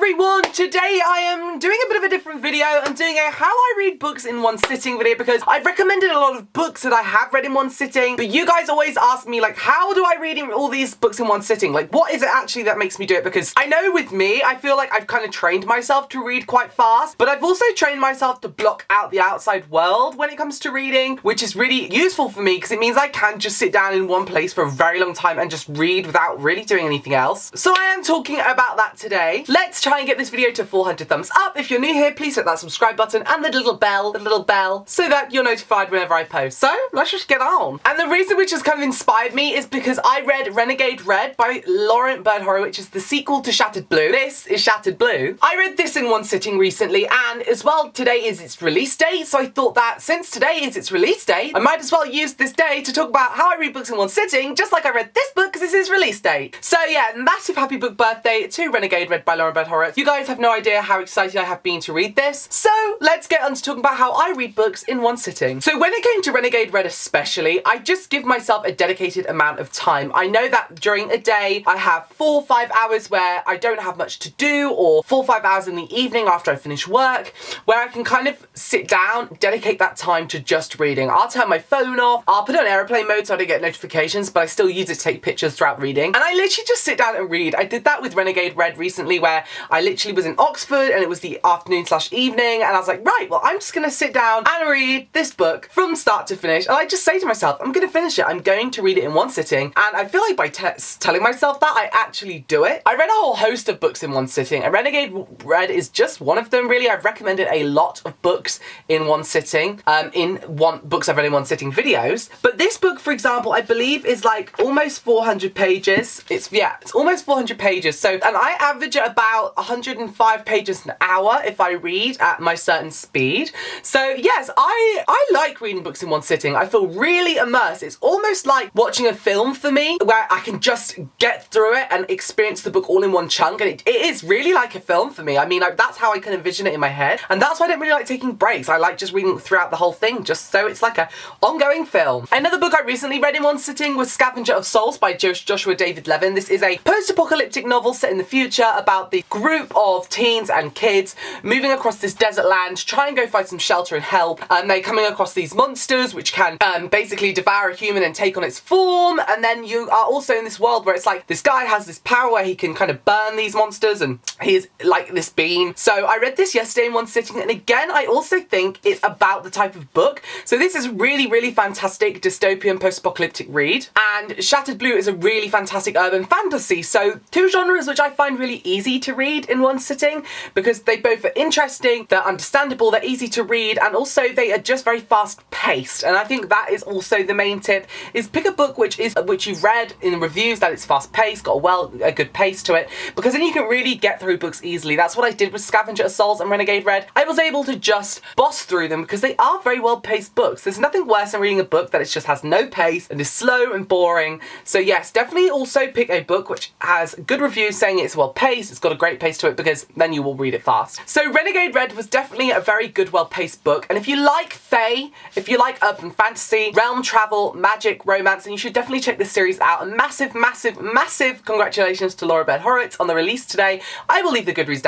everyone! Today I am doing a bit of a different video. I'm doing a how I read books in one sitting video because I've recommended a lot of books that I have read in one sitting, but you guys always ask me, like, how do I read all these books in one sitting? Like, what is it actually that makes me do it? Because I know with me, I feel like I've kind of trained myself to read quite fast, but I've also trained myself to block out the outside world when it comes to reading, which is really useful for me because it means I can just sit down in one place for a very long time and just read without really doing anything else. So I am talking about that today. Let's try and get this video to 400 thumbs up. If you're new here, please hit that subscribe button and the little bell, so that you're notified whenever I post. So let's just get on. And the reason which has kind of inspired me is because I read Renegade Red by Lauren Birdhorowitz, which is the sequel to Shattered Blue. This is Shattered Blue. I read this in one sitting recently, and as well, today is its release date, so I thought that since today is its release date, I might as well use this day to talk about how I read books in one sitting, just like I read this book because it's its release date. So yeah, massive happy book birthday to Renegade Red by Lauren Birdhorowitz. You guys have no idea how excited I have been to read this. So let's get on to talking about how I read books in one sitting. So when it came to Renegade Red especially, I just give myself a dedicated amount of time. I know that during a day, I have 4 or 5 hours where I don't have much to do, or 4 or 5 hours in the evening after I finish work, where I can kind of sit down, dedicate that time to just reading. I'll turn my phone off, I'll put it on airplane mode so I don't get notifications, but I still use it to take pictures throughout reading. And I literally just sit down and read. I did that with Renegade Red recently, where I literally was in Oxford and it was the afternoon/evening, and I was like, right, well, I'm just gonna sit down and read this book from start to finish. And I just say to myself, I'm gonna finish it. I'm going to read it in one sitting. And I feel like by telling myself that, I actually do it. I read a whole host of books in one sitting, and Renegade Red is just one of them, really. I've recommended a lot of books in one sitting, books I've read in one sitting videos. But this book, for example, I believe is like almost 400 pages. It's almost 400 pages. So, and I average at about 105 pages an hour if I read at my certain speed. So yes, I like reading books in one sitting. I feel really immersed. It's almost like watching a film for me, where I can just get through it and experience the book all in one chunk. And it is really like a film for me. I mean, that's how I can envision it in my head. And that's why I don't really like taking breaks. I like just reading throughout the whole thing, just so it's like a ongoing film. Another book I recently read in one sitting was Scavenger of Souls by Joshua David Levin. This is a post-apocalyptic novel set in the future about the group of teens and kids moving across this desert land to try and go find some shelter and help. And they're coming across these monsters which can basically devour a human and take on its form. And then you are also in this world where it's like this guy has this power where he can kind of burn these monsters, and he is like this being. So I read this yesterday in one sitting, and again, I also think it's about the type of book. So this is really, really fantastic dystopian post-apocalyptic read, and Shattered Blue is a really fantastic urban fantasy. So two genres which I find really easy to read in one sitting because they both are interesting, they're understandable, they're easy to read, and also they are just very fast paced. And I think that is also the main tip, is pick a book which you've read in the reviews that it's fast paced, got a good pace to it, because then you can really get through books easily. That's what I did with Scavenger of Souls and Renegade Red. I was able to just boss through them because they are very well paced books. There's nothing worse than reading a book that it just has no pace and is slow and boring. So yes, definitely also pick a book which has good reviews saying it's well paced, it's got a great pace to it, because then you will read it fast. So Renegade Red was definitely a very good, well paced book. And if you like fae, if you like urban fantasy, realm travel, magic, romance, then you should definitely check this series out. A massive, massive, massive congratulations to Lauren Birdhorowitz on the release today. I will leave the Goodreads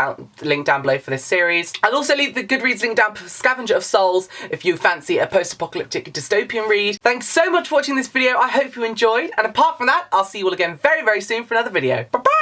link down below for this series. I'll also leave the Goodreads link down for Scavenger of Souls if you fancy a post-apocalyptic dystopian read. Thanks so much for watching this video. I hope you enjoyed. And apart from that, I'll see you all again very, very soon for another video. Bye-bye!